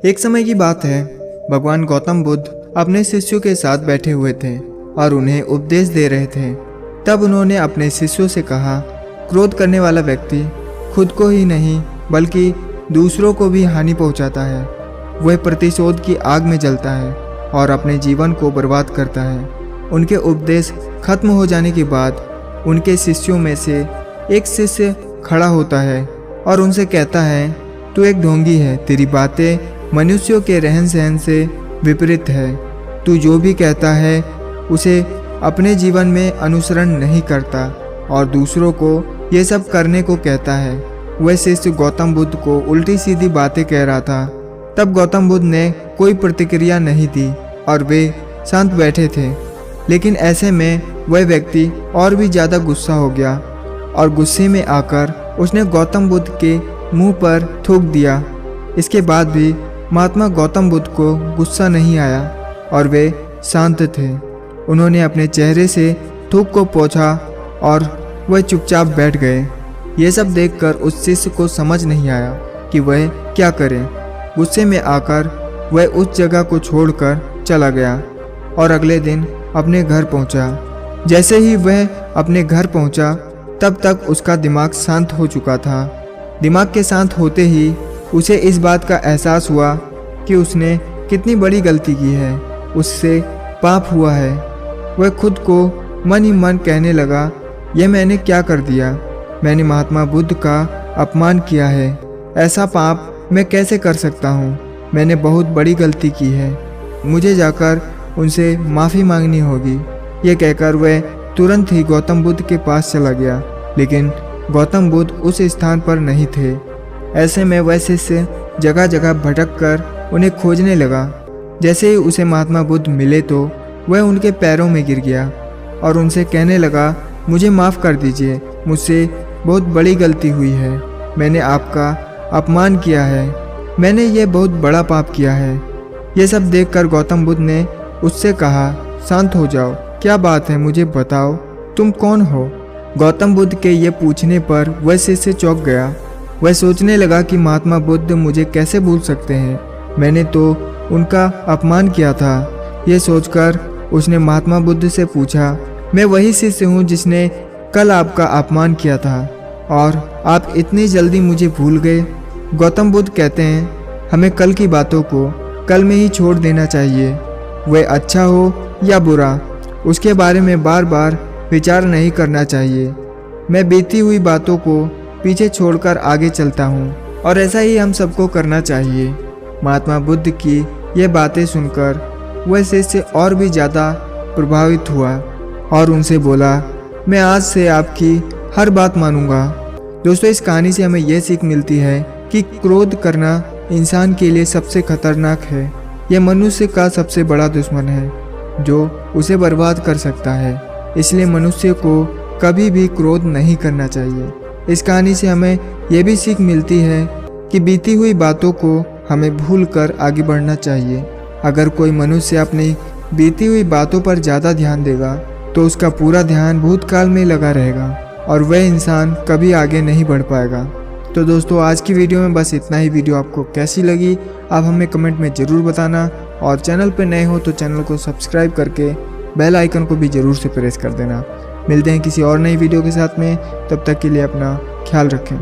एक समय की बात है, भगवान गौतम बुद्ध अपने शिष्यों के साथ बैठे हुए थे और उन्हें उपदेश दे रहे थे। तब उन्होंने अपने शिष्यों से कहा, क्रोध करने वाला व्यक्ति खुद को ही नहीं बल्कि दूसरों को भी हानि पहुंचाता है। वह प्रतिशोध की आग में जलता है और अपने जीवन को बर्बाद करता है। उनके उपदेश खत्म हो जाने के बाद उनके शिष्यों में से एक शिष्य खड़ा होता है और उनसे कहता है, तू एक ढोंगी है, तेरी बातें मनुष्यों के रहन सहन से विपरीत है। तू जो भी कहता है उसे अपने जीवन में अनुसरण नहीं करता और दूसरों को ये सब करने को कहता है। वह शिष्य गौतम बुद्ध को उल्टी सीधी बातें कह रहा था। तब गौतम बुद्ध ने कोई प्रतिक्रिया नहीं दी और वे शांत बैठे थे। लेकिन ऐसे में वह व्यक्ति और भी ज़्यादा गुस्सा हो गया और गुस्से में आकर उसने गौतम बुद्ध के मुंह पर थूक दिया। इसके बाद भी महात्मा गौतम बुद्ध को गुस्सा नहीं आया और वे शांत थे। उन्होंने अपने चेहरे से थूक को पोंछा और वह चुपचाप बैठ गए। ये सब देखकर उस शिष्य को समझ नहीं आया कि वह क्या करे। गुस्से में आकर वह उस जगह को छोड़कर चला गया और अगले दिन अपने घर पहुंचा। जैसे ही वह अपने घर पहुंचा तब तक उसका दिमाग शांत हो चुका था। दिमाग के शांत होते ही उसे इस बात का एहसास हुआ कि उसने कितनी बड़ी गलती की है, उससे पाप हुआ है। वह खुद को मन ही मन कहने लगा, यह मैंने क्या कर दिया? मैंने महात्मा बुद्ध का अपमान किया है। ऐसा पाप मैं कैसे कर सकता हूँ? मैंने बहुत बड़ी गलती की है। मुझे जाकर उनसे माफ़ी मांगनी होगी। ये कहकर वह तुरंत ही गौतम बुद्ध के पास चला गया। लेकिन गौतम बुद्ध उस स्थान पर नहीं थे। ऐसे में वह शिष्य जगह जगह भटक कर उन्हें खोजने लगा। जैसे ही उसे महात्मा बुद्ध मिले तो वह उनके पैरों में गिर गया और उनसे कहने लगा, मुझे माफ़ कर दीजिए, मुझसे बहुत बड़ी गलती हुई है। मैंने आपका अपमान किया है। मैंने यह बहुत बड़ा पाप किया है। ये सब देखकर गौतम बुद्ध ने उससे कहा, शांत हो जाओ, क्या बात है, मुझे बताओ, तुम कौन हो? गौतम बुद्ध के ये पूछने पर वह शिष्य चौंक गया। वह सोचने लगा कि महात्मा बुद्ध मुझे कैसे भूल सकते हैं? मैंने तो उनका अपमान किया था। ये सोचकर उसने महात्मा बुद्ध से पूछा, मैं वही शिष्य हूँ जिसने कल आपका अपमान किया था और आप इतनी जल्दी मुझे भूल गए? गौतम बुद्ध कहते हैं, हमें कल की बातों को कल में ही छोड़ देना चाहिए। वह अच्छा हो या बुरा, उसके बारे में बार बार विचार नहीं करना चाहिए। मैं बीती हुई बातों को पीछे छोड़कर आगे चलता हूँ और ऐसा ही हम सबको करना चाहिए। महात्मा बुद्ध की ये बातें सुनकर वह शिष्य और भी ज़्यादा प्रभावित हुआ और उनसे बोला, मैं आज से आपकी हर बात मानूंगा। दोस्तों, इस कहानी से हमें यह सीख मिलती है कि क्रोध करना इंसान के लिए सबसे खतरनाक है। यह मनुष्य का सबसे बड़ा दुश्मन है जो उसे बर्बाद कर सकता है। इसलिए मनुष्य को कभी भी क्रोध नहीं करना चाहिए। इस कहानी से हमें यह भी सीख मिलती है कि बीती हुई बातों को हमें भूलकर आगे बढ़ना चाहिए। अगर कोई मनुष्य अपनी बीती हुई बातों पर ज़्यादा ध्यान देगा तो उसका पूरा ध्यान भूतकाल में लगा रहेगा और वह इंसान कभी आगे नहीं बढ़ पाएगा। तो दोस्तों, आज की वीडियो में बस इतना ही। वीडियो आपको कैसी लगी आप हमें कमेंट में ज़रूर बताना और चैनल पर नए हो तो चैनल को सब्सक्राइब करके बेल आइकन को भी ज़रूर से प्रेस कर देना। मिलते हैं किसी और नई वीडियो के साथ में, तब तक के लिए अपना ख्याल रखें।